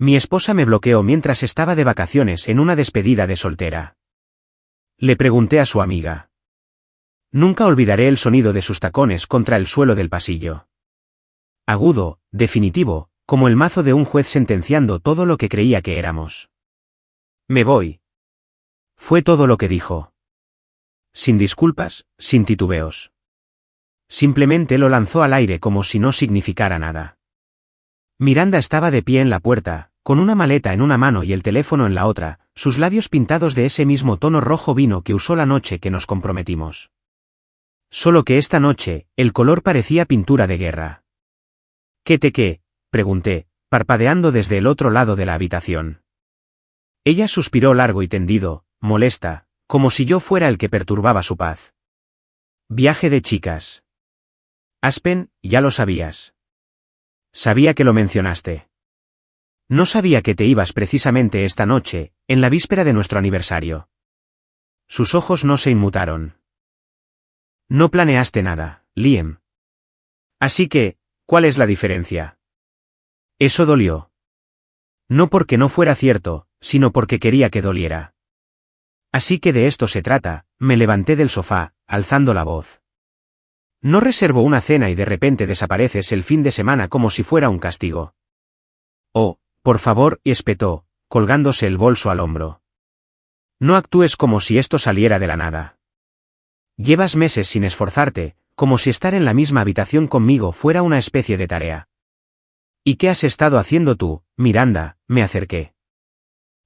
Mi esposa me bloqueó mientras estaba de vacaciones en una despedida de soltera. Le pregunté a su amiga. Nunca olvidaré el sonido de sus tacones contra el suelo del pasillo. Agudo, definitivo, como el mazo de un juez sentenciando todo lo que creía que éramos. Me voy. Fue todo lo que dijo. Sin disculpas, sin titubeos. Simplemente lo lanzó al aire como si no significara nada. Miranda estaba de pie en la puerta, con una maleta en una mano y el teléfono en la otra, sus labios pintados de ese mismo tono rojo vino que usó la noche que nos comprometimos. Solo que esta noche, el color parecía pintura de guerra. ¿Qué? Pregunté, parpadeando desde el otro lado de la habitación. Ella suspiró largo y tendido, molesta, como si yo fuera el que perturbaba su paz. Viaje de chicas. Aspen, ya lo sabías. Sabía que lo mencionaste. No sabía que te ibas precisamente esta noche, en la víspera de nuestro aniversario. Sus ojos no se inmutaron. No planeaste nada, Liam. Así que, ¿cuál es la diferencia? Eso dolió. No porque no fuera cierto, sino porque quería que doliera. Así que de esto se trata, me levanté del sofá, alzando la voz. No reservo una cena y de repente desapareces el fin de semana como si fuera un castigo. Oh, por favor, espetó, colgándose el bolso al hombro. No actúes como si esto saliera de la nada. Llevas meses sin esforzarte, como si estar en la misma habitación conmigo fuera una especie de tarea. ¿Y qué has estado haciendo tú, Miranda? Me acerqué.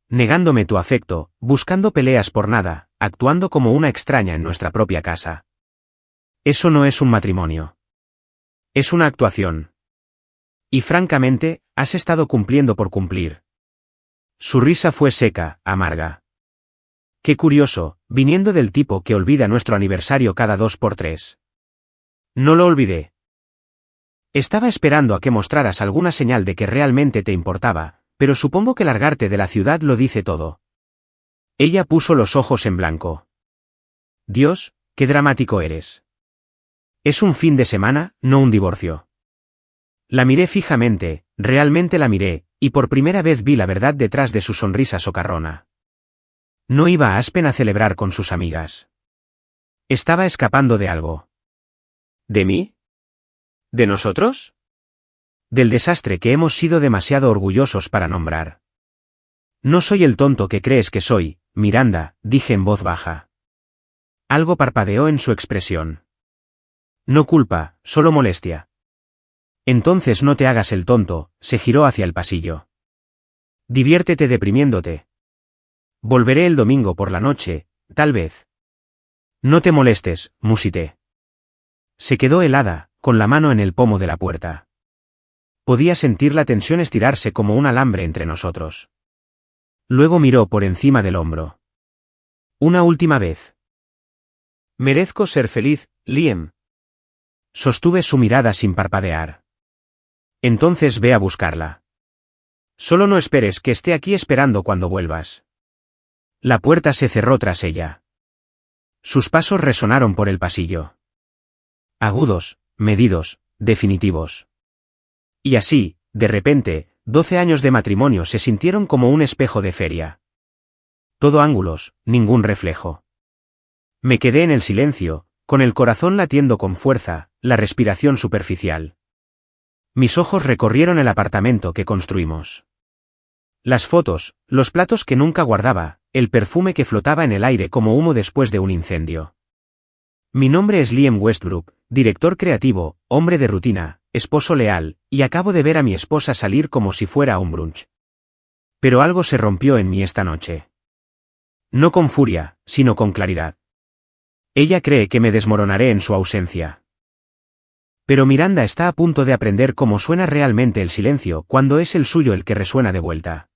Negándome tu afecto, buscando peleas por nada, actuando como una extraña en nuestra propia casa. Eso no es un matrimonio. Es una actuación. Y francamente, has estado cumpliendo por cumplir. Su risa fue seca, amarga. Qué curioso, viniendo del tipo que olvida nuestro aniversario cada 2 por 3. No lo olvidé. Estaba esperando a que mostraras alguna señal de que realmente te importaba, pero supongo que largarte de la ciudad lo dice todo. Ella puso los ojos en blanco. Dios, qué dramático eres. Es un fin de semana, no un divorcio. La miré fijamente, realmente la miré, y por primera vez vi la verdad detrás de su sonrisa socarrona. No iba a Aspen a celebrar con sus amigas. Estaba escapando de algo. ¿De mí? ¿De nosotros? Del desastre que hemos sido demasiado orgullosos para nombrar. No soy el tonto que crees que soy, Miranda, dije en voz baja. Algo parpadeó en su expresión. No culpa, solo molestia. Entonces no te hagas el tonto, se giró hacia el pasillo. Diviértete deprimiéndote. Volveré el domingo por la noche, tal vez. No te molestes, musité. Se quedó helada, con la mano en el pomo de la puerta. Podía sentir la tensión estirarse como un alambre entre nosotros. Luego miró por encima del hombro. Una última vez. Merezco ser feliz, Liam. Sostuve su mirada sin parpadear. Entonces ve a buscarla. Solo no esperes que esté aquí esperando cuando vuelvas. La puerta se cerró tras ella. Sus pasos resonaron por el pasillo. Agudos, medidos, definitivos. Y así, de repente, 12 años de matrimonio se sintieron como un espejo de feria. Todo ángulos, ningún reflejo. Me quedé en el silencio, con el corazón latiendo con fuerza, la respiración superficial. Mis ojos recorrieron el apartamento que construimos. Las fotos, los platos que nunca guardaba, el perfume que flotaba en el aire como humo después de un incendio. Mi nombre es Liam Westbrook, director creativo, hombre de rutina, esposo leal, y acabo de ver a mi esposa salir como si fuera a un brunch. Pero algo se rompió en mí esta noche. No con furia, sino con claridad. Ella cree que me desmoronaré en su ausencia. Pero Miranda está a punto de aprender cómo suena realmente el silencio cuando es el suyo el que resuena de vuelta.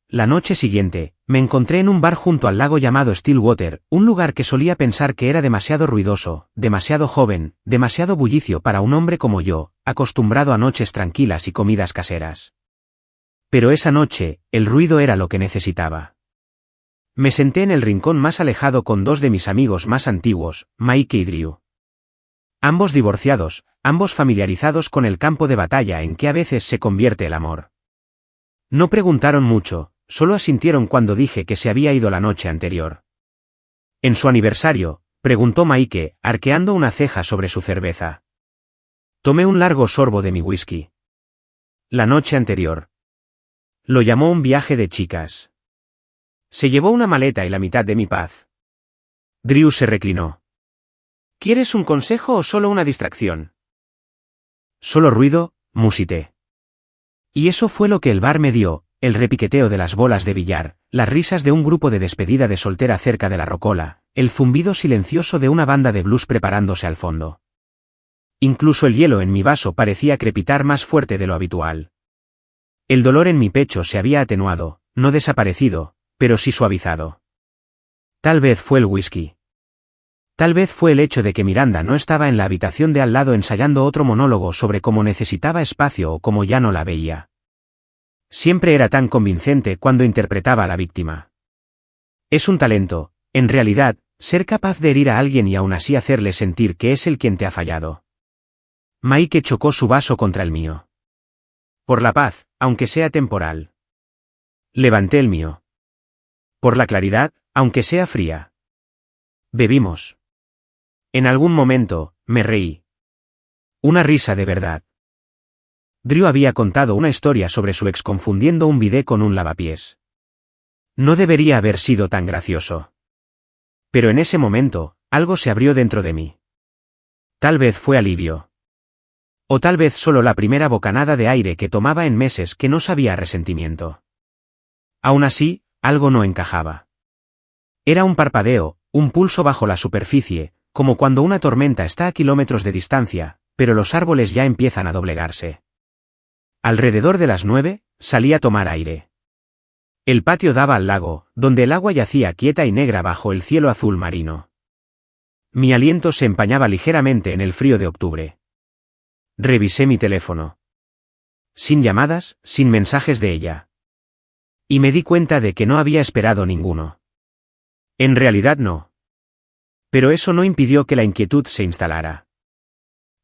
La noche siguiente, me encontré en un bar junto al lago llamado Stillwater, un lugar que solía pensar que era demasiado ruidoso, demasiado joven, demasiado bullicio para un hombre como yo, acostumbrado a noches tranquilas y comidas caseras. Pero esa noche, el ruido era lo que necesitaba. Me senté en el rincón más alejado con 2 de mis amigos más antiguos, Mike y Drew. Ambos divorciados, ambos familiarizados con el campo de batalla en que a veces se convierte el amor. No preguntaron mucho, solo asintieron cuando dije que se había ido la noche anterior. En su aniversario, preguntó Mike, arqueando una ceja sobre su cerveza. Tomé un largo sorbo de mi whisky. La noche anterior. Lo llamó un viaje de chicas. Se llevó una maleta y la mitad de mi paz. Drew se reclinó. ¿Quieres un consejo o solo una distracción? Solo ruido, musité. Y eso fue lo que el bar me dio, el repiqueteo de las bolas de billar, las risas de un grupo de despedida de soltera cerca de la rocola, el zumbido silencioso de una banda de blues preparándose al fondo. Incluso el hielo en mi vaso parecía crepitar más fuerte de lo habitual. El dolor en mi pecho se había atenuado, no desaparecido, pero sí suavizado. Tal vez fue el whisky. Tal vez fue el hecho de que Miranda no estaba en la habitación de al lado ensayando otro monólogo sobre cómo necesitaba espacio o cómo ya no la veía. Siempre era tan convincente cuando interpretaba a la víctima. Es un talento, en realidad, ser capaz de herir a alguien y aún así hacerle sentir que es él quien te ha fallado. Mike chocó su vaso contra el mío. Por la paz, aunque sea temporal. Levanté el mío. Por la claridad, aunque sea fría. Bebimos. En algún momento, me reí. Una risa de verdad. Drew había contado una historia sobre su ex confundiendo un bidé con un lavapiés. No debería haber sido tan gracioso. Pero en ese momento, algo se abrió dentro de mí. Tal vez fue alivio. O tal vez solo la primera bocanada de aire que tomaba en meses que no sabía resentimiento. Aún así, algo no encajaba. Era un parpadeo, un pulso bajo la superficie, como cuando una tormenta está a kilómetros de distancia, pero los árboles ya empiezan a doblegarse. Alrededor de las 9, salí a tomar aire. El patio daba al lago, donde el agua yacía quieta y negra bajo el cielo azul marino. Mi aliento se empañaba ligeramente en el frío de octubre. Revisé mi teléfono. Sin llamadas, sin mensajes de ella. Y me di cuenta de que no había esperado ninguno. En realidad no. Pero eso no impidió que la inquietud se instalara.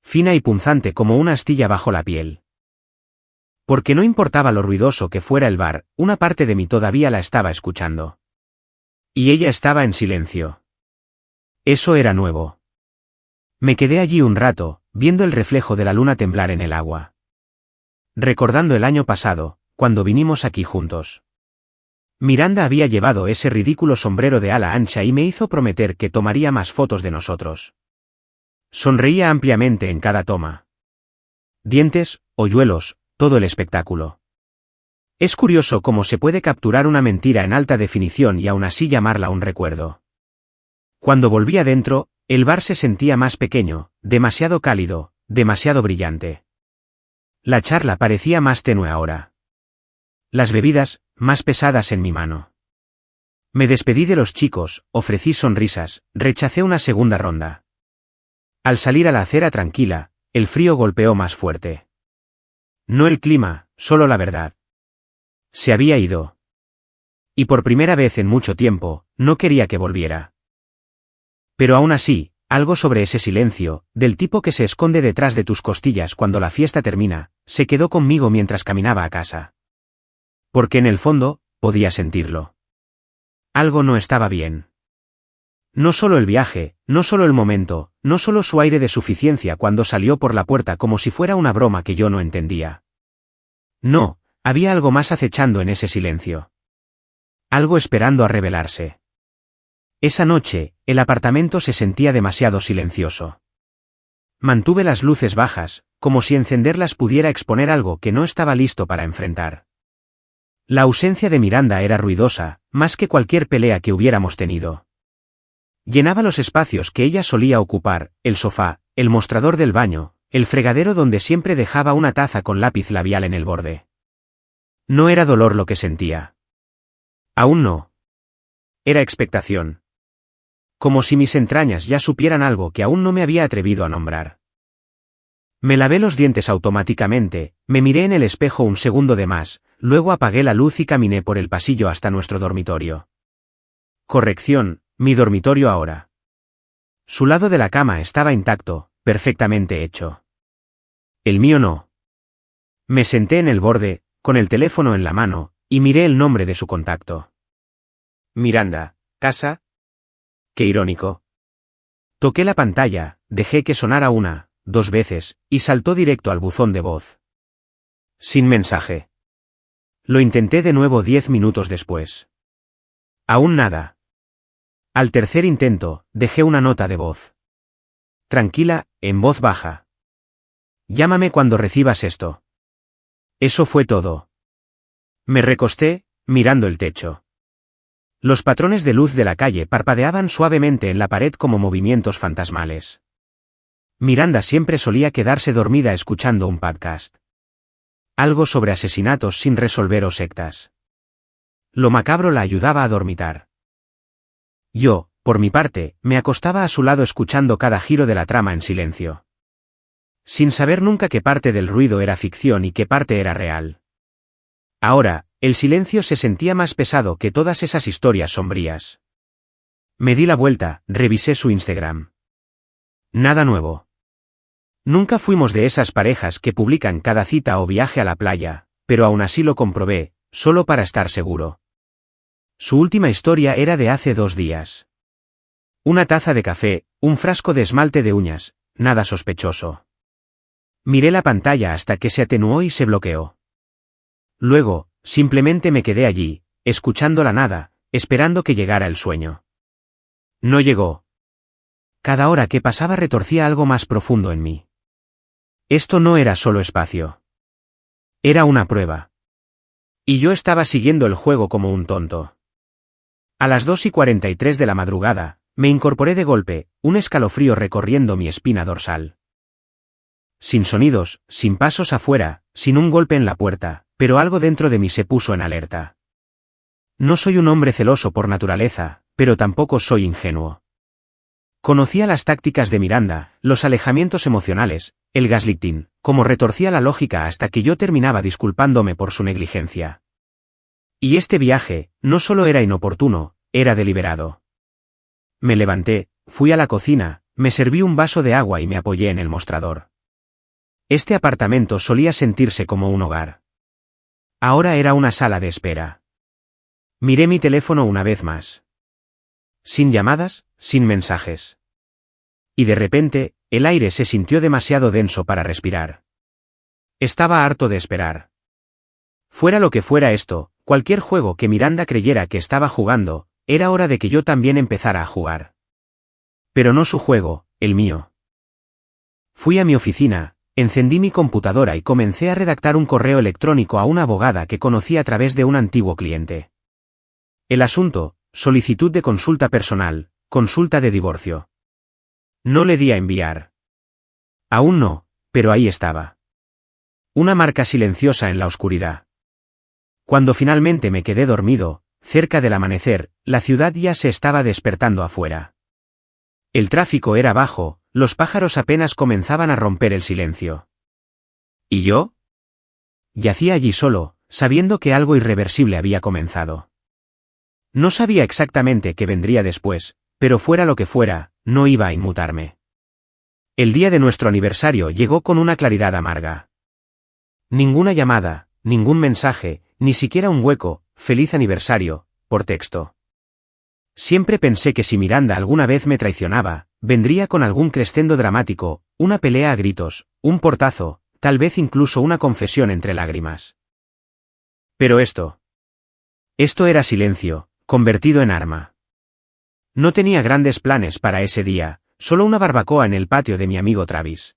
Fina y punzante como una astilla bajo la piel. Porque no importaba lo ruidoso que fuera el bar, una parte de mí todavía la estaba escuchando. Y ella estaba en silencio. Eso era nuevo. Me quedé allí un rato, viendo el reflejo de la luna temblar en el agua. Recordando el año pasado, cuando vinimos aquí juntos. Miranda había llevado ese ridículo sombrero de ala ancha y me hizo prometer que tomaría más fotos de nosotros. Sonreía ampliamente en cada toma. Dientes, hoyuelos, todo el espectáculo. Es curioso cómo se puede capturar una mentira en alta definición y aún así llamarla un recuerdo. Cuando volví adentro, el bar se sentía más pequeño, demasiado cálido, demasiado brillante. La charla parecía más tenue ahora. Las bebidas, más pesadas en mi mano. Me despedí de los chicos, ofrecí sonrisas, rechacé una segunda ronda. Al salir a la acera tranquila, el frío golpeó más fuerte. No el clima, solo la verdad. Se había ido. Y por primera vez en mucho tiempo, no quería que volviera. Pero aún así, algo sobre ese silencio, del tipo que se esconde detrás de tus costillas cuando la fiesta termina, se quedó conmigo mientras caminaba a casa. Porque en el fondo, podía sentirlo. Algo no estaba bien. No solo el viaje, no solo el momento, no solo su aire de suficiencia cuando salió por la puerta como si fuera una broma que yo no entendía. No, había algo más acechando en ese silencio. Algo esperando a revelarse. Esa noche, el apartamento se sentía demasiado silencioso. Mantuve las luces bajas, como si encenderlas pudiera exponer algo que no estaba listo para enfrentar. La ausencia de Miranda era ruidosa, más que cualquier pelea que hubiéramos tenido. Llenaba los espacios que ella solía ocupar, el sofá, el mostrador del baño, el fregadero donde siempre dejaba una taza con lápiz labial en el borde. No era dolor lo que sentía. Aún no. Era expectación. Como si mis entrañas ya supieran algo que aún no me había atrevido a nombrar. Me lavé los dientes automáticamente, me miré en el espejo un segundo de más, luego apagué la luz y caminé por el pasillo hasta nuestro dormitorio. Corrección, mi dormitorio ahora. Su lado de la cama estaba intacto, perfectamente hecho. El mío no. Me senté en el borde, con el teléfono en la mano, y miré el nombre de su contacto. Miranda, ¿casa? Qué irónico. Toqué la pantalla, dejé que sonara 1, 2 veces, y saltó directo al buzón de voz. Sin mensaje. Lo intenté de nuevo 10 minutos después. Aún nada. Al tercer intento, dejé una nota de voz. Tranquila, en voz baja. Llámame cuando recibas esto. Eso fue todo. Me recosté, mirando el techo. Los patrones de luz de la calle parpadeaban suavemente en la pared como movimientos fantasmales. Miranda siempre solía quedarse dormida escuchando un podcast. Algo sobre asesinatos sin resolver o sectas. Lo macabro la ayudaba a dormitar. Yo, por mi parte, me acostaba a su lado escuchando cada giro de la trama en silencio. Sin saber nunca qué parte del ruido era ficción y qué parte era real. Ahora, el silencio se sentía más pesado que todas esas historias sombrías. Me di la vuelta, revisé su Instagram. Nada nuevo. Nunca fuimos de esas parejas que publican cada cita o viaje a la playa, pero aún así lo comprobé, solo para estar seguro. Su última historia era de hace 2 días. Una taza de café, un frasco de esmalte de uñas, nada sospechoso. Miré la pantalla hasta que se atenuó y se bloqueó. Luego, simplemente me quedé allí, escuchando la nada, esperando que llegara el sueño. No llegó. Cada hora que pasaba retorcía algo más profundo en mí. Esto no era solo espacio. Era una prueba. Y yo estaba siguiendo el juego como un tonto. A las 2:43 de la madrugada, me incorporé de golpe, un escalofrío recorriendo mi espina dorsal. Sin sonidos, sin pasos afuera, sin un golpe en la puerta, pero algo dentro de mí se puso en alerta. No soy un hombre celoso por naturaleza, pero tampoco soy ingenuo. Conocía las tácticas de Miranda, los alejamientos emocionales, el gaslighting, cómo retorcía la lógica hasta que yo terminaba disculpándome por su negligencia. Y este viaje, no solo era inoportuno, era deliberado. Me levanté, fui a la cocina, me serví un vaso de agua y me apoyé en el mostrador. Este apartamento solía sentirse como un hogar. Ahora era una sala de espera. Miré mi teléfono una vez más. Sin llamadas, sin mensajes. Y de repente, el aire se sintió demasiado denso para respirar. Estaba harto de esperar. Fuera lo que fuera esto, cualquier juego que Miranda creyera que estaba jugando, era hora de que yo también empezara a jugar. Pero no su juego, el mío. Fui a mi oficina, encendí mi computadora y comencé a redactar un correo electrónico a una abogada que conocí a través de un antiguo cliente. El asunto: solicitud de consulta personal, consulta de divorcio. No le di a enviar. Aún no, pero ahí estaba. Una marca silenciosa en la oscuridad. Cuando finalmente me quedé dormido, cerca del amanecer, la ciudad ya se estaba despertando afuera. El tráfico era bajo, los pájaros apenas comenzaban a romper el silencio. ¿Y yo? Yacía allí solo, sabiendo que algo irreversible había comenzado. No sabía exactamente qué vendría después, pero fuera lo que fuera, no iba a inmutarme. El día de nuestro aniversario llegó con una claridad amarga. Ninguna llamada, ningún mensaje, ni siquiera un hueco, feliz aniversario, por texto. Siempre pensé que si Miranda alguna vez me traicionaba, vendría con algún crescendo dramático, una pelea a gritos, un portazo, tal vez incluso una confesión entre lágrimas. Pero esto era silencio, convertido en arma. No tenía grandes planes para ese día, solo una barbacoa en el patio de mi amigo Travis.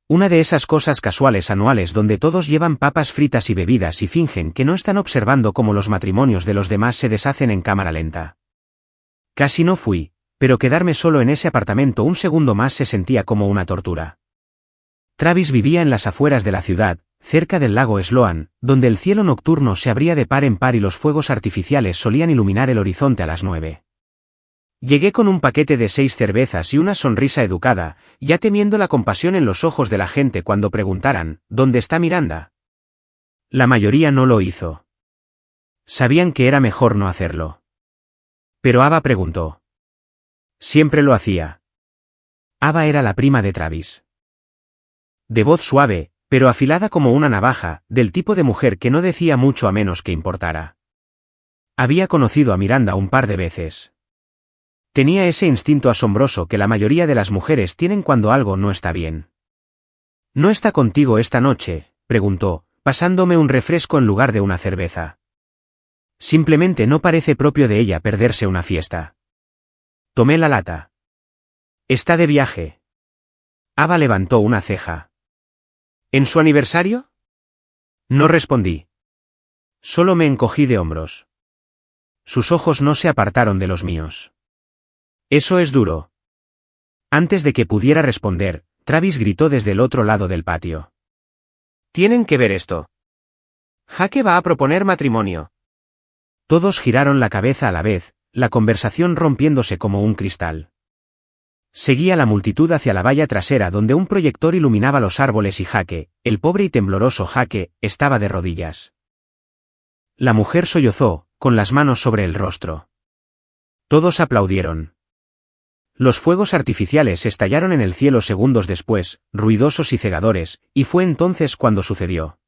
Una de esas cosas casuales anuales donde todos llevan papas fritas y bebidas y fingen que no están observando cómo los matrimonios de los demás se deshacen en cámara lenta. Casi no fui, pero quedarme solo en ese apartamento un segundo más se sentía como una tortura. Travis vivía en las afueras de la ciudad, cerca del lago Sloan, donde el cielo nocturno se abría de par en par y los fuegos artificiales solían iluminar el horizonte a las 9. Llegué con un paquete de 6 cervezas y una sonrisa educada, ya temiendo la compasión en los ojos de la gente cuando preguntaran, ¿dónde está Miranda? La mayoría no lo hizo. Sabían que era mejor no hacerlo. Pero Ava preguntó. Siempre lo hacía. Ava era la prima de Travis. De voz suave, pero afilada como una navaja, del tipo de mujer que no decía mucho a menos que importara. Había conocido a Miranda un par de veces. Tenía ese instinto asombroso que la mayoría de las mujeres tienen cuando algo no está bien. ¿No está contigo esta noche?, preguntó, pasándome un refresco en lugar de una cerveza. Simplemente no parece propio de ella perderse una fiesta. Tomé la lata. ¿Está de viaje? Ava levantó una ceja. ¿En su aniversario? No respondí. Solo me encogí de hombros. Sus ojos no se apartaron de los míos. Eso es duro. Antes de que pudiera responder, Travis gritó desde el otro lado del patio. Tienen que ver esto. Jake va a proponer matrimonio. Todos giraron la cabeza a la vez, la conversación rompiéndose como un cristal. Seguía la multitud hacia la valla trasera donde un proyector iluminaba los árboles y Jake, el pobre y tembloroso Jake, estaba de rodillas. La mujer sollozó, con las manos sobre el rostro. Todos aplaudieron. Los fuegos artificiales estallaron en el cielo segundos después, ruidosos y cegadores, y fue entonces cuando sucedió.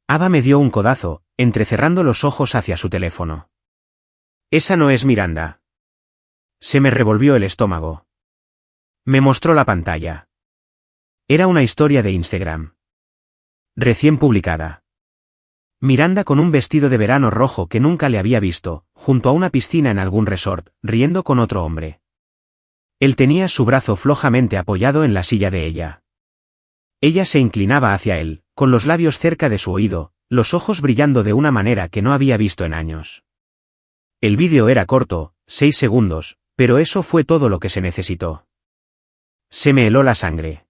Ava me dio un codazo, entrecerrando los ojos hacia su teléfono. Esa no es Miranda. Se me revolvió el estómago. Me mostró la pantalla. Era una historia de Instagram. Recién publicada. Miranda con un vestido de verano rojo que nunca le había visto, junto a una piscina en algún resort, riendo con otro hombre. Él tenía su brazo flojamente apoyado en la silla de ella. Ella se inclinaba hacia él, con los labios cerca de su oído, los ojos brillando de una manera que no había visto en años. El vídeo era corto, 6 segundos, pero eso fue todo lo que se necesitó. Se me heló la sangre.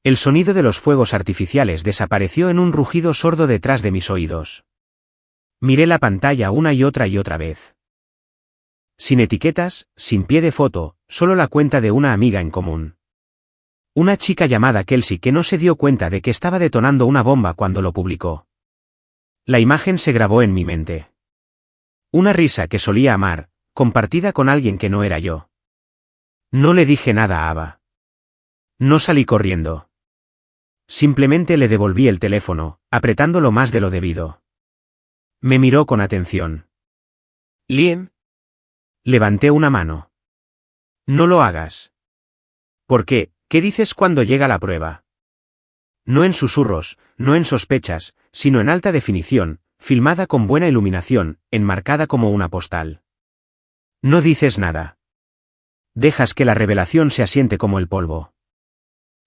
El sonido de los fuegos artificiales desapareció en un rugido sordo detrás de mis oídos. Miré la pantalla una y otra vez. Sin etiquetas, sin pie de foto, solo la cuenta de una amiga en común. Una chica llamada Kelsey que no se dio cuenta de que estaba detonando una bomba cuando lo publicó. La imagen se grabó en mi mente. Una risa que solía amar, compartida con alguien que no era yo. No le dije nada a Ava. No salí corriendo. Simplemente le devolví el teléfono, apretándolo más de lo debido. Me miró con atención. «Liam». Levanté una mano. «No lo hagas». «¿Por qué? ¿Qué dices cuando llega la prueba?» No en susurros, no en sospechas, sino en alta definición, filmada con buena iluminación, enmarcada como una postal. No dices nada. Dejas que la revelación se asiente como el polvo.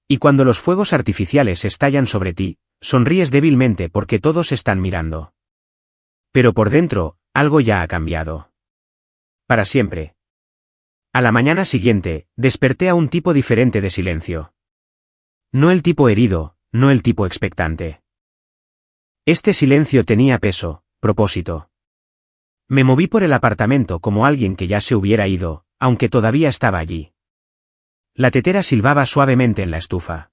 Y cuando los fuegos artificiales estallan sobre ti, sonríes débilmente porque todos están mirando. Pero por dentro, algo ya ha cambiado. Para siempre. A la mañana siguiente, desperté a un tipo diferente de silencio. No el tipo herido, no el tipo expectante. Este silencio tenía peso, propósito. Me moví por el apartamento como alguien que ya se hubiera ido, aunque todavía estaba allí. La tetera silbaba suavemente en la estufa.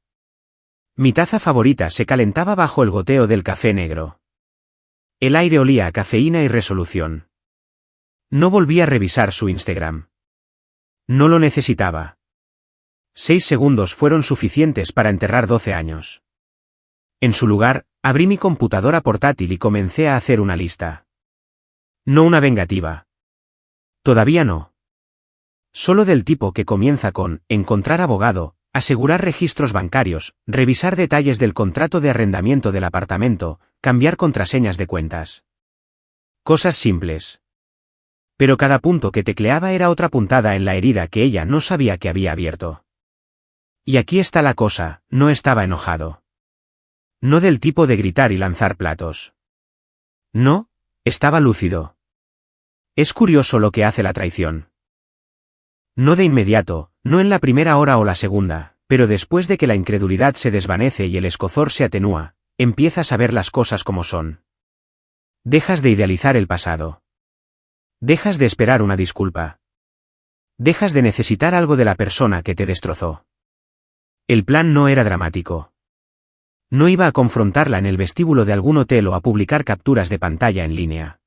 Mi taza favorita se calentaba bajo el goteo del café negro. El aire olía a cafeína y resolución. No volví a revisar su Instagram. No lo necesitaba. 6 segundos fueron suficientes para enterrar 12 años. En su lugar, abrí mi computadora portátil y comencé a hacer una lista. No una vengativa. Todavía no. Solo del tipo que comienza con encontrar abogado, asegurar registros bancarios, revisar detalles del contrato de arrendamiento del apartamento, cambiar contraseñas de cuentas. Cosas simples. Pero cada punto que tecleaba era otra puntada en la herida que ella no sabía que había abierto. Y aquí está la cosa, no estaba enojado. No del tipo de gritar y lanzar platos. No, estaba lúcido. Es curioso lo que hace la traición. No de inmediato, no en la primera hora o la segunda, pero después de que la incredulidad se desvanece y el escozor se atenúa, empiezas a ver las cosas como son. Dejas de idealizar el pasado. Dejas de esperar una disculpa. Dejas de necesitar algo de la persona que te destrozó. El plan no era dramático. No iba a confrontarla en el vestíbulo de algún hotel o a publicar capturas de pantalla en línea.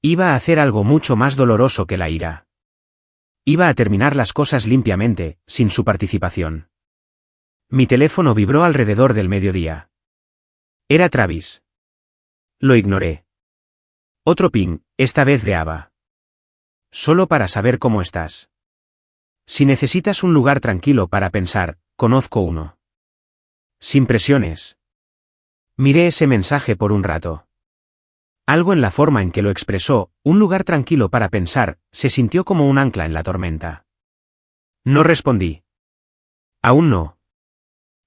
Iba a hacer algo mucho más doloroso que la ira. Iba a terminar las cosas limpiamente, sin su participación. Mi teléfono vibró alrededor del mediodía. Era Travis. Lo ignoré. Otro ping, esta vez de Ava. Solo para saber cómo estás. Si necesitas un lugar tranquilo para pensar, conozco uno. Sin presiones. Miré ese mensaje por un rato. Algo en la forma en que lo expresó, un lugar tranquilo para pensar, se sintió como un ancla en la tormenta. No respondí. Aún no.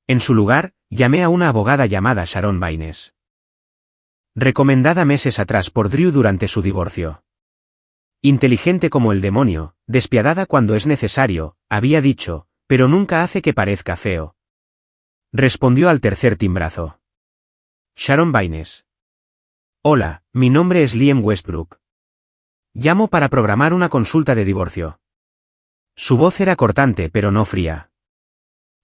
En su lugar, llamé a una abogada llamada Sharon Baines. Recomendada meses atrás por Drew durante su divorcio. Inteligente como el demonio, despiadada cuando es necesario, había dicho, pero nunca hace que parezca feo. Respondió al tercer timbrazo. Sharon Baines. Hola, mi nombre es Liam Westbrook. Llamo para programar una consulta de divorcio. Su voz era cortante pero no fría.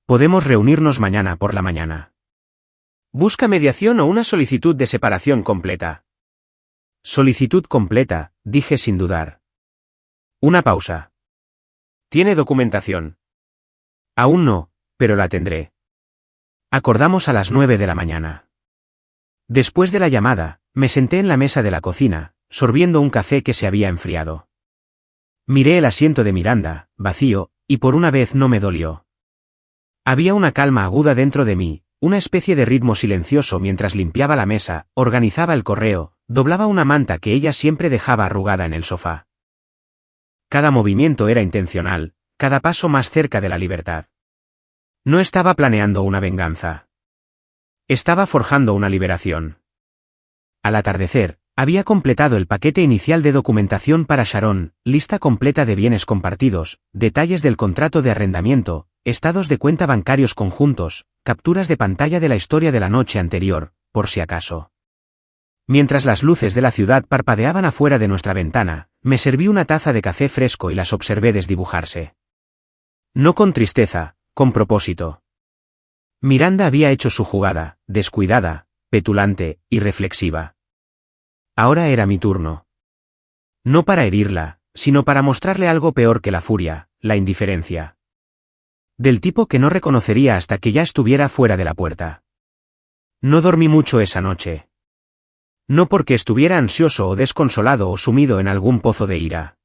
Podemos reunirnos mañana por la mañana. ¿Busca mediación o una solicitud de separación completa? Solicitud completa, dije sin dudar. Una pausa. ¿Tiene documentación? Aún no, pero la tendré. Acordamos a las 9 de la mañana. Después de la llamada, me senté en la mesa de la cocina, sorbiendo un café que se había enfriado. Miré el asiento de Miranda, vacío, y por una vez no me dolió. Había una calma aguda dentro de mí, una especie de ritmo silencioso mientras limpiaba la mesa, organizaba el correo, doblaba una manta que ella siempre dejaba arrugada en el sofá. Cada movimiento era intencional, cada paso más cerca de la libertad. No estaba planeando una venganza. Estaba forjando una liberación. Al atardecer, había completado el paquete inicial de documentación para Sharon, lista completa de bienes compartidos, detalles del contrato de arrendamiento, estados de cuenta bancarios conjuntos, capturas de pantalla de la historia de la noche anterior, por si acaso. Mientras las luces de la ciudad parpadeaban afuera de nuestra ventana, me serví una taza de café fresco y las observé desdibujarse. No con tristeza, con propósito. Miranda había hecho su jugada, descuidada, petulante, irreflexiva. Ahora era mi turno. No para herirla, sino para mostrarle algo peor que la furia, la indiferencia. Del tipo que no reconocería hasta que ya estuviera fuera de la puerta. No dormí mucho esa noche. No porque estuviera ansioso o desconsolado o sumido en algún pozo de ira.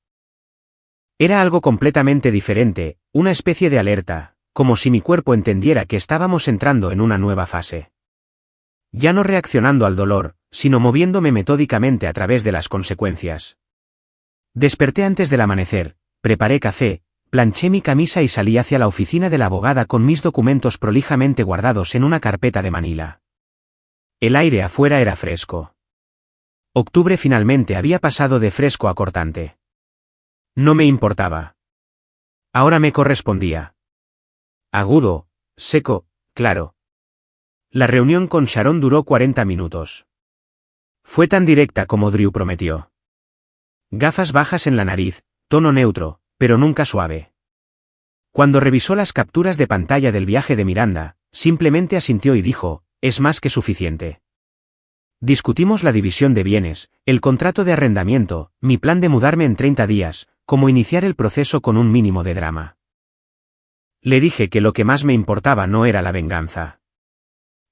Era algo completamente diferente, una especie de alerta, como si mi cuerpo entendiera que estábamos entrando en una nueva fase. Ya no reaccionando al dolor, sino moviéndome metódicamente a través de las consecuencias. Desperté antes del amanecer, preparé café, planché mi camisa y salí hacia la oficina de la abogada con mis documentos prolijamente guardados en una carpeta de Manila. El aire afuera era fresco. Octubre finalmente había pasado de fresco a cortante. No me importaba. Ahora me correspondía. Agudo, seco, claro. La reunión con Sharon duró 40 minutos. Fue tan directa como Drew prometió. Gafas bajas en la nariz, tono neutro, pero nunca suave. Cuando revisó las capturas de pantalla del viaje de Miranda, simplemente asintió y dijo, es más que suficiente. Discutimos la división de bienes, el contrato de arrendamiento, mi plan de mudarme en 30 días, cómo iniciar el proceso con un mínimo de drama. Le dije que lo que más me importaba no era la venganza.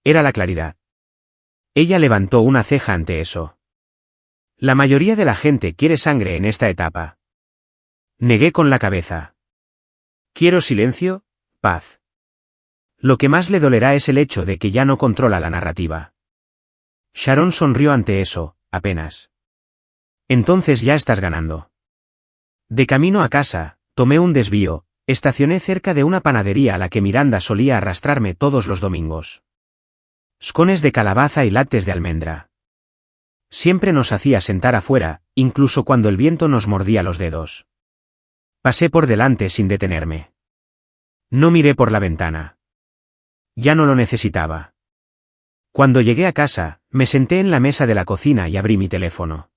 Era la claridad. Ella levantó una ceja ante eso. La mayoría de la gente quiere sangre en esta etapa. Negué con la cabeza. Quiero silencio, paz. Lo que más le dolerá es el hecho de que ya no controla la narrativa. Sharon sonrió ante eso, apenas. Entonces ya estás ganando. De camino a casa, tomé un desvío, estacioné cerca de una panadería a la que Miranda solía arrastrarme todos los domingos. Scones de calabaza y lattes de almendra. Siempre nos hacía sentar afuera, incluso cuando el viento nos mordía los dedos. Pasé por delante sin detenerme. No miré por la ventana. Ya no lo necesitaba. Cuando llegué a casa, me senté en la mesa de la cocina y abrí mi teléfono.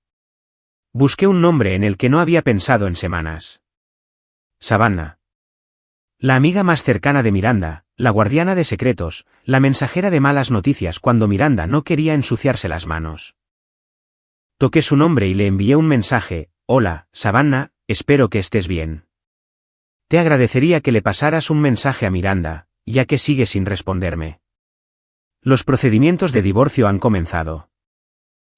Busqué un nombre en el que no había pensado en semanas. Savannah. La amiga más cercana de Miranda, la guardiana de secretos, la mensajera de malas noticias cuando Miranda no quería ensuciarse las manos. Toqué su nombre y le envié un mensaje, hola, Savannah, espero que estés bien. Te agradecería que le pasaras un mensaje a Miranda, ya que sigue sin responderme. Los procedimientos de divorcio han comenzado.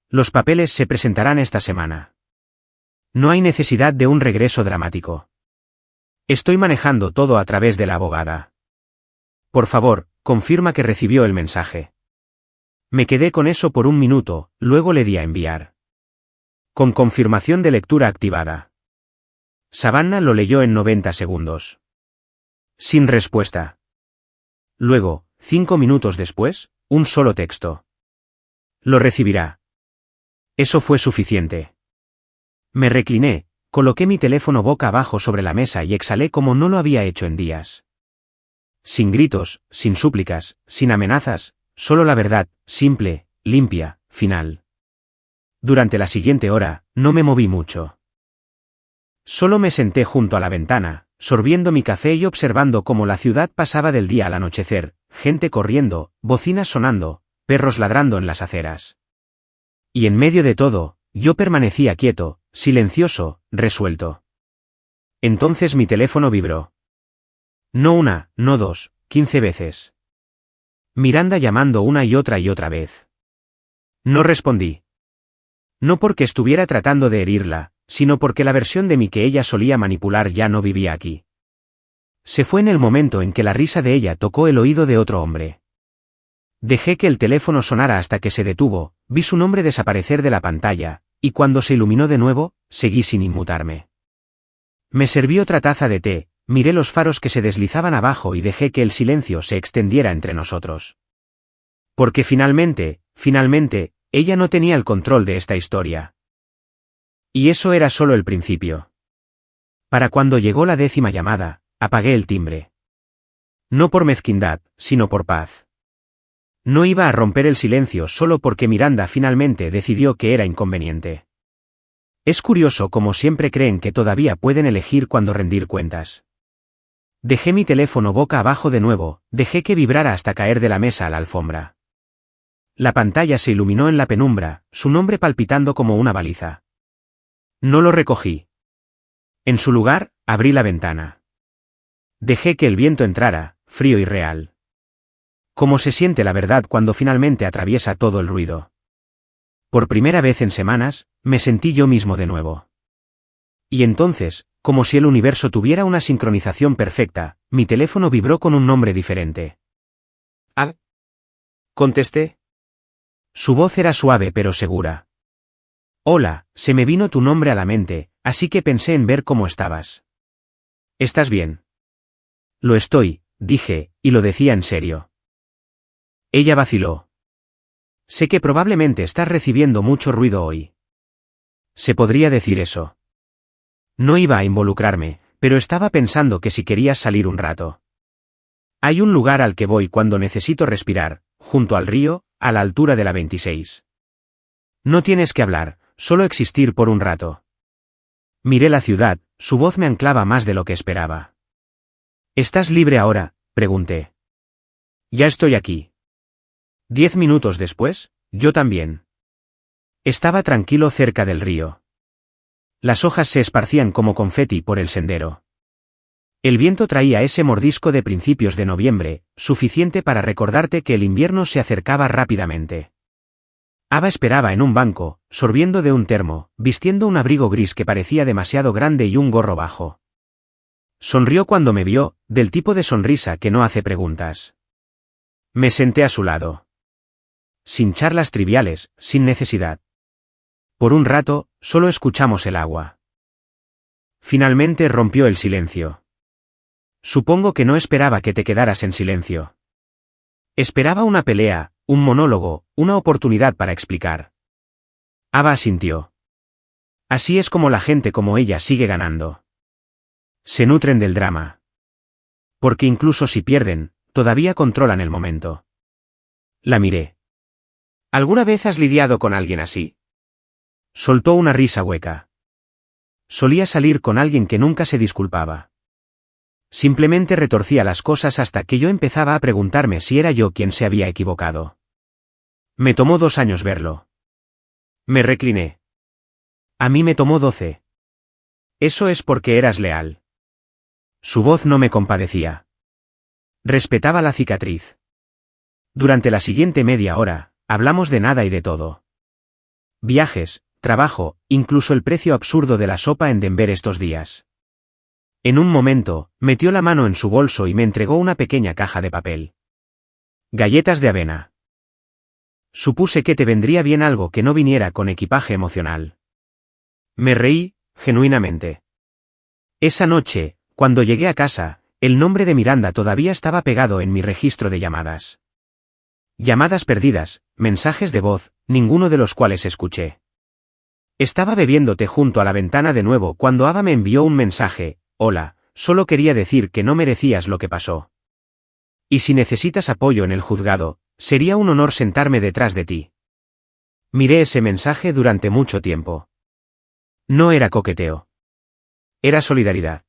Los papeles se presentarán esta semana. No hay necesidad de un regreso dramático. Estoy manejando todo a través de la abogada. Por favor, confirma que recibió el mensaje. Me quedé con eso por un minuto, luego le di a enviar. Con confirmación de lectura activada. Savannah lo leyó en 90 segundos. Sin respuesta. Luego, 5 minutos después, un solo texto. Lo recibirá. Eso fue suficiente. Me recliné, coloqué mi teléfono boca abajo sobre la mesa y exhalé como no lo había hecho en días. Sin gritos, sin súplicas, sin amenazas, solo la verdad, simple, limpia, final. Durante la siguiente hora, no me moví mucho. Solo me senté junto a la ventana, sorbiendo mi café y observando cómo la ciudad pasaba del día al anochecer, gente corriendo, bocinas sonando, perros ladrando en las aceras. Y en medio de todo, yo permanecía quieto, silencioso, resuelto. Entonces mi teléfono vibró. No una, no dos, 15 veces. Miranda llamando una y otra vez. No respondí. No porque estuviera tratando de herirla, sino porque la versión de mí que ella solía manipular ya no vivía aquí. Se fue en el momento en que la risa de ella tocó el oído de otro hombre. Dejé que el teléfono sonara hasta que se detuvo, vi su nombre desaparecer de la pantalla, y cuando se iluminó de nuevo, seguí sin inmutarme. Me serví otra taza de té, miré los faros que se deslizaban abajo y dejé que el silencio se extendiera entre nosotros. Porque finalmente, ella no tenía el control de esta historia. Y eso era solo el principio. Para cuando llegó la 10ª llamada, apagué el timbre. No por mezquindad, sino por paz. No iba a romper el silencio solo porque Miranda finalmente decidió que era inconveniente. Es curioso cómo siempre creen que todavía pueden elegir cuándo rendir cuentas. Dejé mi teléfono boca abajo de nuevo, dejé que vibrara hasta caer de la mesa a la alfombra. La pantalla se iluminó en la penumbra, su nombre palpitando como una baliza. No lo recogí. En su lugar, abrí la ventana. Dejé que el viento entrara, frío y real. ¿Cómo se siente la verdad cuando finalmente atraviesa todo el ruido? Por primera vez en semanas, me sentí yo mismo de nuevo. Y entonces, como si el universo tuviera una sincronización perfecta, mi teléfono vibró con un nombre diferente. «Ah». Contesté. Su voz era suave pero segura. «Hola, se me vino tu nombre a la mente, así que pensé en ver cómo estabas». «¿Estás bien?» «Lo estoy», dije, y lo decía en serio. Ella vaciló. «Sé que probablemente estás recibiendo mucho ruido hoy». ¿Se podría decir eso? No iba a involucrarme, pero estaba pensando que si querías salir un rato. Hay un lugar al que voy cuando necesito respirar, junto al río, a la altura de la 26. No tienes que hablar, solo existir por un rato. Miré la ciudad, su voz me anclaba más de lo que esperaba. ¿Estás libre ahora?, pregunté. Ya estoy aquí. 10 minutos después, yo también. Estaba tranquilo cerca del río. Las hojas se esparcían como confeti por el sendero. El viento traía ese mordisco de principios de noviembre, suficiente para recordarte que el invierno se acercaba rápidamente. Ava esperaba en un banco, sorbiendo de un termo, vistiendo un abrigo gris que parecía demasiado grande y un gorro bajo. Sonrió cuando me vio, del tipo de sonrisa que no hace preguntas. Me senté a su lado. Sin charlas triviales, sin necesidad. Por un rato, solo escuchamos el agua. Finalmente rompió el silencio. Supongo que no esperaba que te quedaras en silencio. Esperaba una pelea, un monólogo, una oportunidad para explicar. Ava asintió. Así es como la gente como ella sigue ganando. Se nutren del drama. Porque incluso si pierden, todavía controlan el momento. La miré. ¿Alguna vez has lidiado con alguien así? Soltó una risa hueca. Solía salir con alguien que nunca se disculpaba. Simplemente retorcía las cosas hasta que yo empezaba a preguntarme si era yo quien se había equivocado. Me tomó 2 años verlo. Me recliné. A mí me tomó 12. Eso es porque eras leal. Su voz no me compadecía. Respetaba la cicatriz. Durante la siguiente media hora, hablamos de nada y de todo. Viajes, trabajo, incluso el precio absurdo de la sopa en Denver estos días. En un momento, metió la mano en su bolso y me entregó una pequeña caja de papel. Galletas de avena. Supuse que te vendría bien algo que no viniera con equipaje emocional. Me reí, genuinamente. Esa noche, cuando llegué a casa, el nombre de Miranda todavía estaba pegado en mi registro de llamadas. Llamadas perdidas, mensajes de voz, ninguno de los cuales escuché. Estaba bebiendo té junto a la ventana de nuevo cuando Ava me envió un mensaje: hola, solo quería decir que no merecías lo que pasó. Y si necesitas apoyo en el juzgado, sería un honor sentarme detrás de ti. Miré ese mensaje durante mucho tiempo. No era coqueteo. Era solidaridad.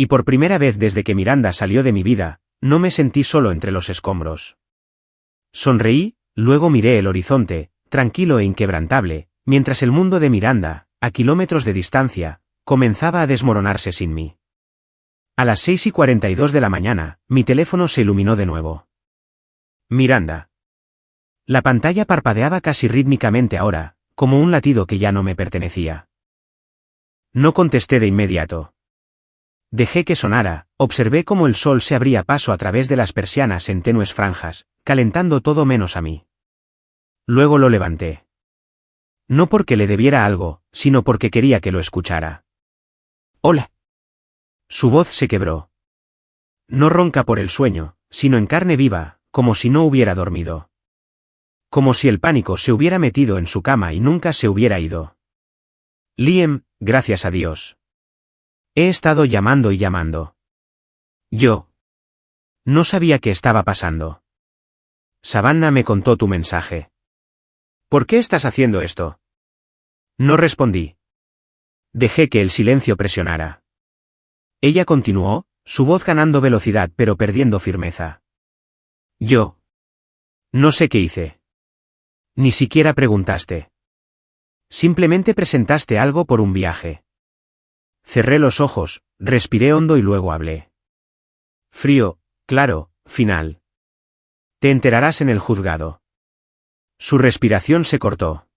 Y por primera vez desde que Miranda salió de mi vida, no me sentí solo entre los escombros. Sonreí, luego miré el horizonte, tranquilo e inquebrantable, mientras el mundo de Miranda, a kilómetros de distancia, comenzaba a desmoronarse sin mí. A las 6:42 de la mañana, mi teléfono se iluminó de nuevo. Miranda. La pantalla parpadeaba casi rítmicamente ahora, como un latido que ya no me pertenecía. No contesté de inmediato. Dejé que sonara, observé cómo el sol se abría paso a través de las persianas en tenues franjas, calentando todo menos a mí. Luego lo levanté. No porque le debiera algo, sino porque quería que lo escuchara. Hola. Su voz se quebró. No ronca por el sueño, sino en carne viva, como si no hubiera dormido. Como si el pánico se hubiera metido en su cama y nunca se hubiera ido. Liam, gracias a Dios. He estado llamando y llamando. Yo. No sabía qué estaba pasando. Savannah me contó tu mensaje. ¿Por qué estás haciendo esto? No respondí. Dejé que el silencio presionara. Ella continuó, su voz ganando velocidad pero perdiendo firmeza. Yo. No sé qué hice. Ni siquiera preguntaste. Simplemente presentaste algo por un viaje. Cerré los ojos, respiré hondo y luego hablé. Frío, claro, final. Te enterarás en el juzgado. Su respiración se cortó.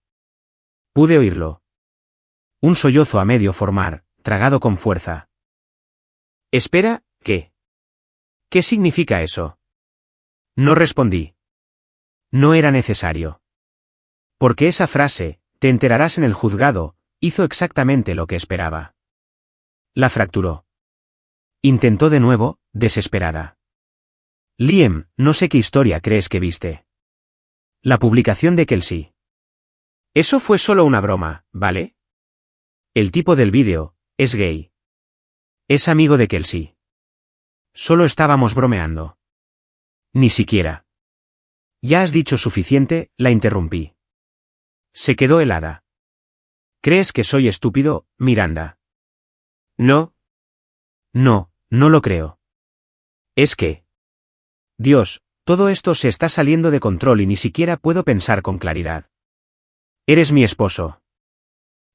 Pude oírlo. Un sollozo a medio formar, tragado con fuerza. Espera, ¿qué? ¿Qué significa eso? No respondí. No era necesario. Porque esa frase, te enterarás en el juzgado, hizo exactamente lo que esperaba. La fracturó. Intentó de nuevo, desesperada. Liam, no sé qué historia crees que viste. La publicación de Kelsey. Eso fue solo una broma, ¿vale? El tipo del vídeo, es gay. Es amigo de Kelsey. Solo estábamos bromeando. Ni siquiera. Ya has dicho suficiente, la interrumpí. Se quedó helada. ¿Crees que soy estúpido, Miranda? No. No, no lo creo. Es que... Dios, todo esto se está saliendo de control y ni siquiera puedo pensar con claridad. Eres mi esposo.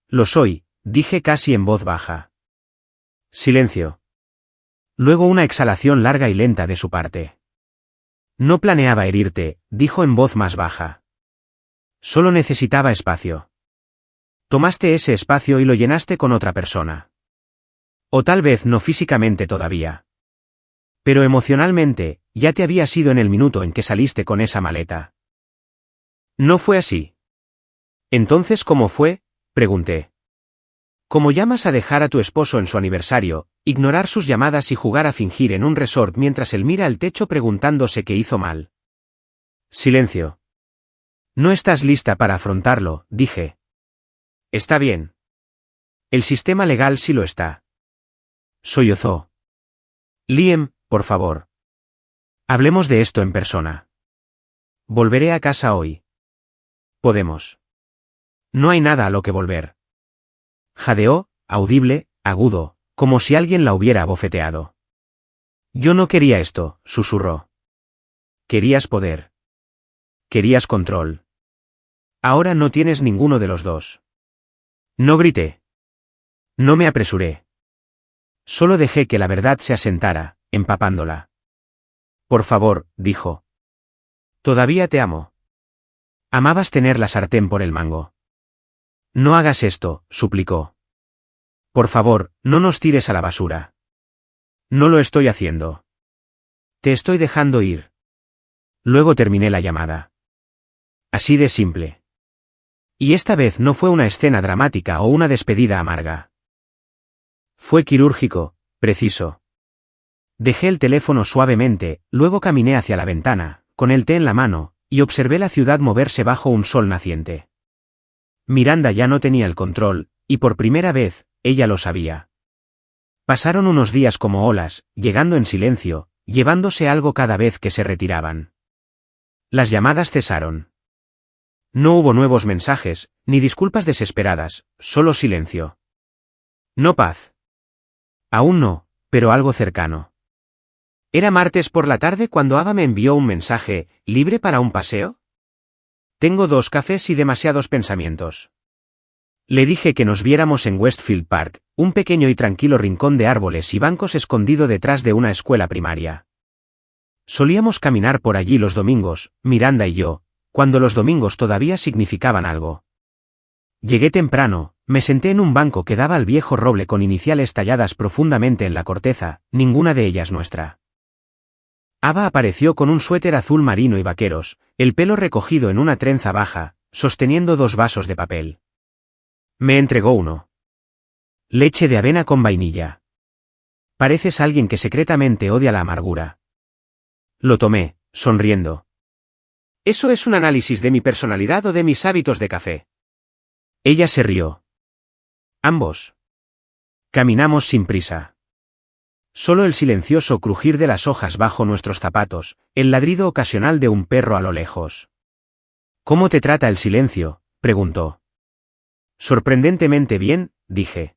Lo soy, dije casi en voz baja. Silencio. Luego una exhalación larga y lenta de su parte. No planeaba herirte, dijo en voz más baja. Solo necesitaba espacio. Tomaste ese espacio y lo llenaste con otra persona. O tal vez no físicamente todavía. Pero emocionalmente, ya te habías ido en el minuto en que saliste con esa maleta. No fue así. Entonces, ¿cómo fue? Pregunté. ¿Cómo llamas a dejar a tu esposo en su aniversario, ignorar sus llamadas y jugar a fingir en un resort mientras él mira al techo preguntándose qué hizo mal? Silencio. No estás lista para afrontarlo, dije. Está bien. El sistema legal sí lo está. Sollozó. Liam, por favor. Hablemos de esto en persona. Volveré a casa hoy. Podemos. No hay nada a lo que volver. Jadeó, audible, agudo, como si alguien la hubiera abofeteado. Yo no quería esto, susurró. Querías poder. Querías control. Ahora no tienes ninguno de los dos. No grité. No me apresuré. Solo dejé que la verdad se asentara, empapándola. Por favor, dijo. Todavía te amo. Amabas tener la sartén por el mango. No hagas esto, suplicó. Por favor, no nos tires a la basura. No lo estoy haciendo. Te estoy dejando ir. Luego terminé la llamada. Así de simple. Y esta vez no fue una escena dramática o una despedida amarga. Fue quirúrgico, preciso. Dejé el teléfono suavemente, luego caminé hacia la ventana, con el té en la mano, y observé la ciudad moverse bajo un sol naciente. Miranda ya no tenía el control, y por primera vez, ella lo sabía. Pasaron unos días como olas, llegando en silencio, llevándose algo cada vez que se retiraban. Las llamadas cesaron. No hubo nuevos mensajes, ni disculpas desesperadas, solo silencio. No paz. Aún no, pero algo cercano. ¿Era martes por la tarde cuando Ava me envió un mensaje, libre para un paseo? Tengo 2 cafés y demasiados pensamientos. Le dije que nos viéramos en Westfield Park, un pequeño y tranquilo rincón de árboles y bancos escondido detrás de una escuela primaria. Solíamos caminar por allí los domingos, Miranda y yo, cuando los domingos todavía significaban algo. Llegué temprano, me senté en un banco que daba al viejo roble con iniciales talladas profundamente en la corteza, ninguna de ellas nuestra. Ava apareció con un suéter azul marino y vaqueros, el pelo recogido en una trenza baja, sosteniendo 2 vasos de papel. Me entregó uno. Leche de avena con vainilla. Pareces alguien que secretamente odia la amargura. Lo tomé, sonriendo. ¿Eso es un análisis de mi personalidad o de mis hábitos de café? Ella se rió. Ambos. Caminamos sin prisa. Solo el silencioso crujir de las hojas bajo nuestros zapatos, el ladrido ocasional de un perro a lo lejos. ¿Cómo te trata el silencio?, preguntó. Sorprendentemente bien, dije.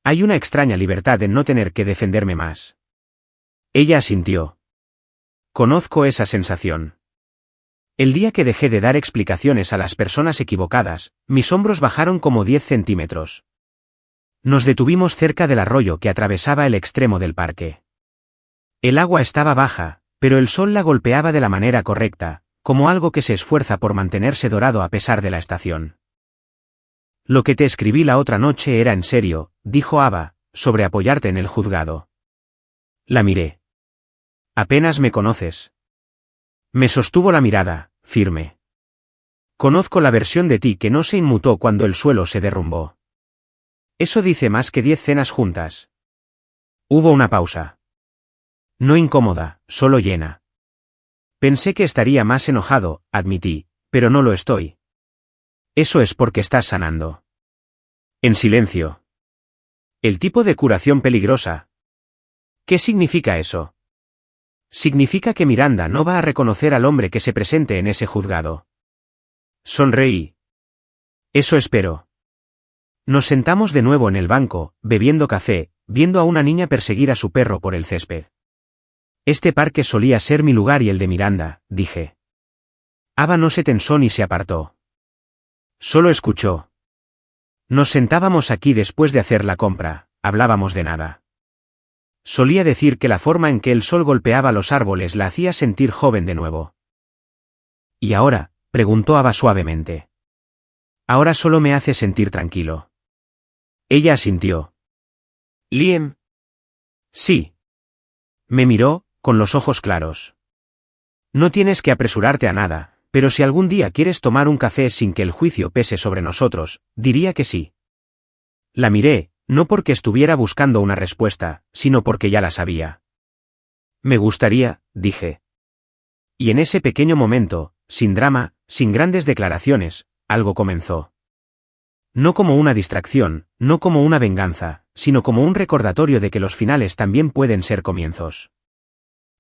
Hay una extraña libertad en no tener que defenderme más. Ella asintió. Conozco esa sensación. El día que dejé de dar explicaciones a las personas equivocadas, mis hombros bajaron como 10 centímetros. Nos detuvimos cerca del arroyo que atravesaba el extremo del parque. El agua estaba baja, pero el sol la golpeaba de la manera correcta, como algo que se esfuerza por mantenerse dorado a pesar de la estación. Lo que te escribí la otra noche era en serio, dijo Ava, sobre apoyarte en el juzgado. La miré. Apenas me conoces. Me sostuvo la mirada, firme. Conozco la versión de ti que no se inmutó cuando el suelo se derrumbó. Eso dice más que 10 cenas juntas. Hubo una pausa. No incómoda, solo llena. Pensé que estaría más enojado, admití, pero no lo estoy. Eso es porque estás sanando. En silencio. El tipo de curación peligrosa. ¿Qué significa eso? Significa que Miranda no va a reconocer al hombre que se presente en ese juzgado. Sonreí. Eso espero. Nos sentamos de nuevo en el banco, bebiendo café, viendo a una niña perseguir a su perro por el césped. Este parque solía ser mi lugar y el de Miranda, dije. Ava no se tensó ni se apartó. Solo escuchó. Nos sentábamos aquí después de hacer la compra, hablábamos de nada. Solía decir que la forma en que el sol golpeaba los árboles la hacía sentir joven de nuevo. ¿Y ahora?, preguntó Ava suavemente. Ahora solo me hace sentir tranquilo. Ella asintió. Liam. Sí. Me miró, con los ojos claros. No tienes que apresurarte a nada, pero si algún día quieres tomar un café sin que el juicio pese sobre nosotros, diría que sí. La miré, no porque estuviera buscando una respuesta, sino porque ya la sabía. Me gustaría, dije. Y en ese pequeño momento, sin drama, sin grandes declaraciones, algo comenzó. No como una distracción, no como una venganza, sino como un recordatorio de que los finales también pueden ser comienzos.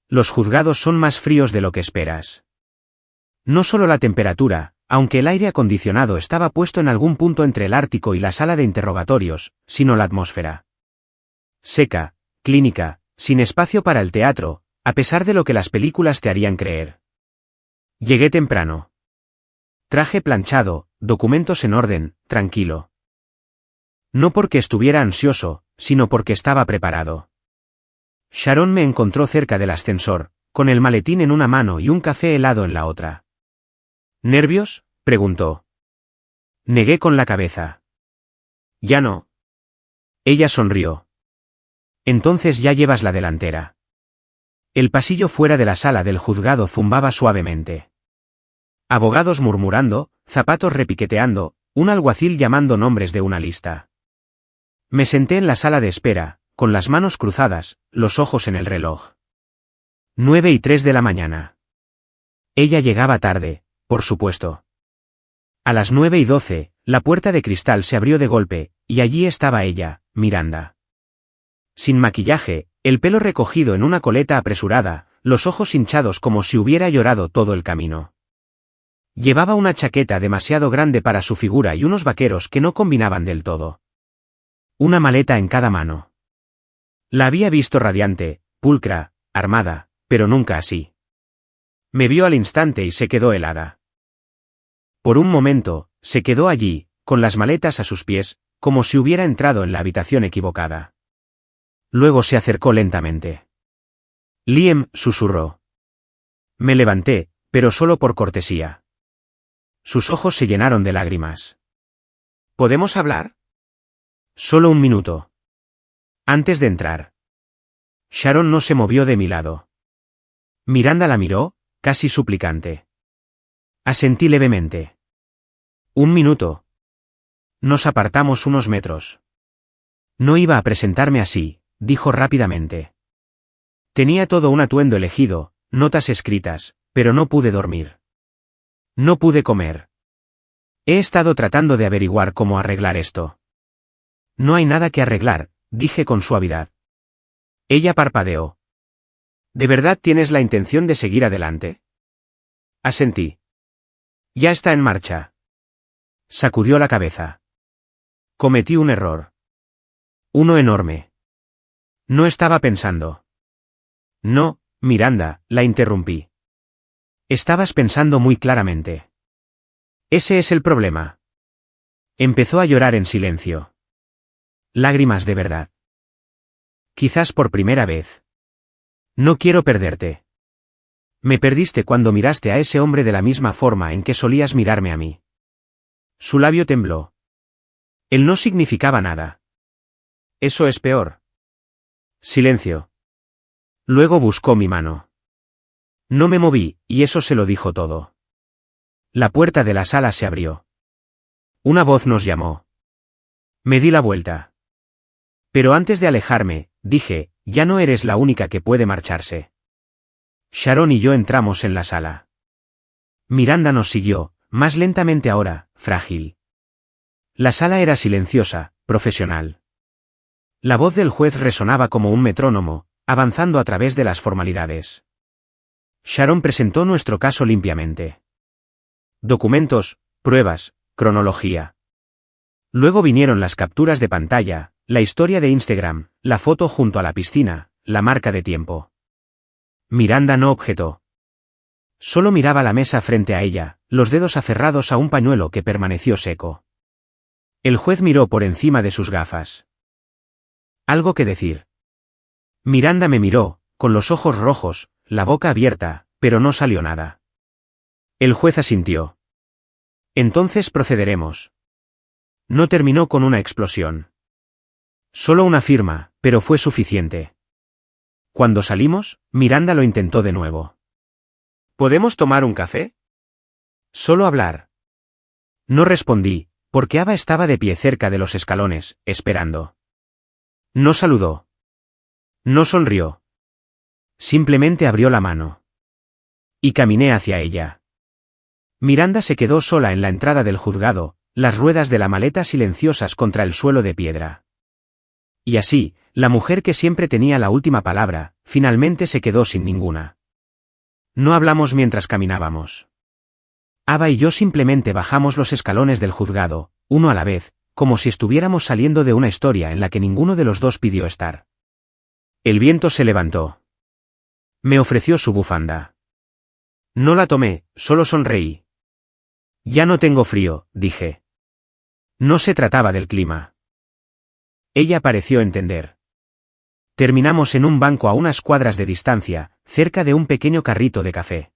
Los juzgados son más fríos de lo que esperas. No solo la temperatura, aunque el aire acondicionado estaba puesto en algún punto entre el Ártico y la sala de interrogatorios, sino la atmósfera. Seca, clínica, sin espacio para el teatro, a pesar de lo que las películas te harían creer. Llegué temprano. Traje planchado, documentos en orden, tranquilo. No porque estuviera ansioso, sino porque estaba preparado. Sharon me encontró cerca del ascensor, con el maletín en una mano y un café helado en la otra. ¿Nervios?, preguntó. Negué con la cabeza. Ya no. Ella sonrió. Entonces ya llevas la delantera. El pasillo fuera de la sala del juzgado zumbaba suavemente. Abogados murmurando, zapatos repiqueteando, un alguacil llamando nombres de una lista. Me senté en la sala de espera, con las manos cruzadas, los ojos en el reloj. 9:03 de la mañana. Ella llegaba tarde, por supuesto. A las 9:12, la puerta de cristal se abrió de golpe, y allí estaba ella, Miranda. Sin maquillaje, el pelo recogido en una coleta apresurada, los ojos hinchados como si hubiera llorado todo el camino. Llevaba una chaqueta demasiado grande para su figura y unos vaqueros que no combinaban del todo. Una maleta en cada mano. La había visto radiante, pulcra, armada, pero nunca así. Me vio al instante y se quedó helada. Por un momento, se quedó allí, con las maletas a sus pies, como si hubiera entrado en la habitación equivocada. Luego se acercó lentamente. Liam, susurró. Me levanté, pero solo por cortesía. Sus ojos se llenaron de lágrimas. ¿Podemos hablar? Solo un minuto. Antes de entrar. Sharon no se movió de mi lado. Miranda la miró, casi suplicante. Asentí levemente. Un minuto. Nos apartamos unos metros. No iba a presentarme así, dijo rápidamente. Tenía todo un atuendo elegido, notas escritas, pero no pude dormir. No pude comer. He estado tratando de averiguar cómo arreglar esto. No hay nada que arreglar, dije con suavidad. Ella parpadeó. ¿De verdad tienes la intención de seguir adelante? Asentí. Ya está en marcha. Sacudió la cabeza. Cometí un error. Uno enorme. No estaba pensando. No, Miranda, la interrumpí. Estabas pensando muy claramente. Ese es el problema. Empezó a llorar en silencio. Lágrimas de verdad. Quizás por primera vez. No quiero perderte. Me perdiste cuando miraste a ese hombre de la misma forma en que solías mirarme a mí. Su labio tembló. Él no significaba nada. Eso es peor. Silencio. Luego buscó mi mano. No me moví, y eso se lo dijo todo. La puerta de la sala se abrió. Una voz nos llamó. Me di la vuelta. Pero antes de alejarme, dije, ya no eres la única que puede marcharse. Sharon y yo entramos en la sala. Miranda nos siguió, más lentamente ahora, frágil. La sala era silenciosa, profesional. La voz del juez resonaba como un metrónomo, avanzando a través de las formalidades. Sharon presentó nuestro caso limpiamente. Documentos, pruebas, cronología. Luego vinieron las capturas de pantalla, la historia de Instagram, la foto junto a la piscina, la marca de tiempo. Miranda no objetó. Solo miraba la mesa frente a ella, los dedos aferrados a un pañuelo que permaneció seco. El juez miró por encima de sus gafas. ¿Algo que decir? Miranda me miró, con los ojos rojos, la boca abierta, pero no salió nada. El juez asintió. Entonces procederemos. No terminó con una explosión. Solo una firma, pero fue suficiente. Cuando salimos, Miranda lo intentó de nuevo. ¿Podemos tomar un café? Solo hablar. No respondí, porque Ava estaba de pie cerca de los escalones, esperando. No saludó. No sonrió. Simplemente abrió la mano. Y caminé hacia ella. Miranda se quedó sola en la entrada del juzgado, las ruedas de la maleta silenciosas contra el suelo de piedra. Y así, la mujer que siempre tenía la última palabra, finalmente se quedó sin ninguna. No hablamos mientras caminábamos. Ava y yo simplemente bajamos los escalones del juzgado, uno a la vez, como si estuviéramos saliendo de una historia en la que ninguno de los dos pidió estar. El viento se levantó. Me ofreció su bufanda. No la tomé, solo sonreí. Ya no tengo frío, dije. No se trataba del clima. Ella pareció entender. Terminamos en un banco a unas cuadras de distancia, cerca de un pequeño carrito de café.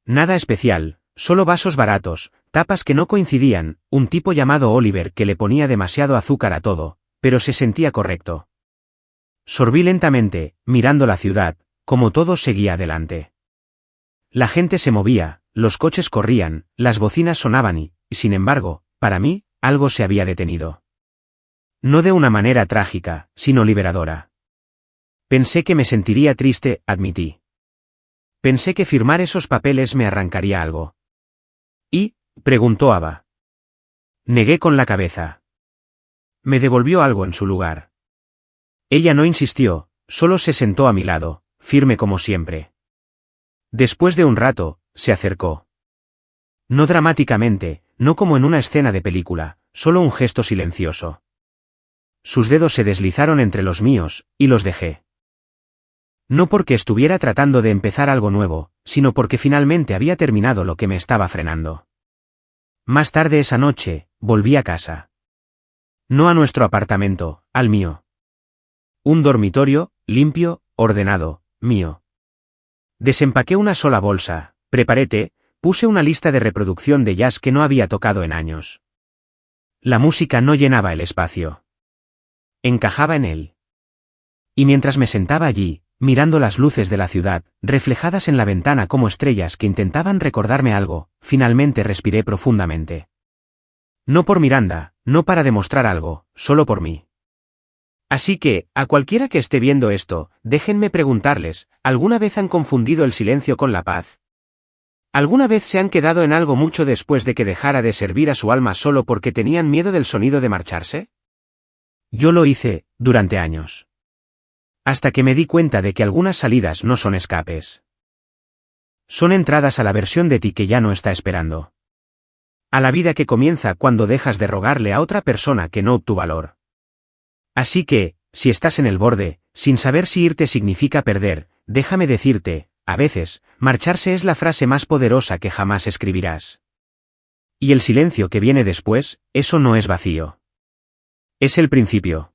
Nada especial, solo vasos baratos, tapas que no coincidían, un tipo llamado Oliver que le ponía demasiado azúcar a todo, pero se sentía correcto. Sorbí lentamente, mirando la ciudad, como todo seguía adelante. La gente se movía, los coches corrían, las bocinas sonaban y, sin embargo, para mí, algo se había detenido. No de una manera trágica, sino liberadora. Pensé que me sentiría triste, admití. Pensé que firmar esos papeles me arrancaría algo. ¿Y? Preguntó Ava. Negué con la cabeza. Me devolvió algo en su lugar. Ella no insistió, solo se sentó a mi lado, firme como siempre. Después de un rato, se acercó. No dramáticamente, no como en una escena de película, solo un gesto silencioso. Sus dedos se deslizaron entre los míos, y los dejé. No porque estuviera tratando de empezar algo nuevo, sino porque finalmente había terminado lo que me estaba frenando. Más tarde esa noche, volví a casa. No a nuestro apartamento, al mío. Un dormitorio, limpio, ordenado, mío. Desempaqué una sola bolsa, preparé té, puse una lista de reproducción de jazz que no había tocado en años. La música no llenaba el espacio. Encajaba en él. Y mientras me sentaba allí, mirando las luces de la ciudad, reflejadas en la ventana como estrellas que intentaban recordarme algo, finalmente respiré profundamente. No por Miranda, no para demostrar algo, solo por mí. Así que, a cualquiera que esté viendo esto, déjenme preguntarles, ¿alguna vez han confundido el silencio con la paz? ¿Alguna vez se han quedado en algo mucho después de que dejara de servir a su alma solo porque tenían miedo del sonido de marcharse? Yo lo hice, durante años. Hasta que me di cuenta de que algunas salidas no son escapes. Son entradas a la versión de ti que ya no está esperando. A la vida que comienza cuando dejas de rogarle a otra persona que no tu valor. Así que, si estás en el borde, sin saber si irte significa perder, déjame decirte, a veces, marcharse es la frase más poderosa que jamás escribirás. Y el silencio que viene después, eso no es vacío. Es el principio.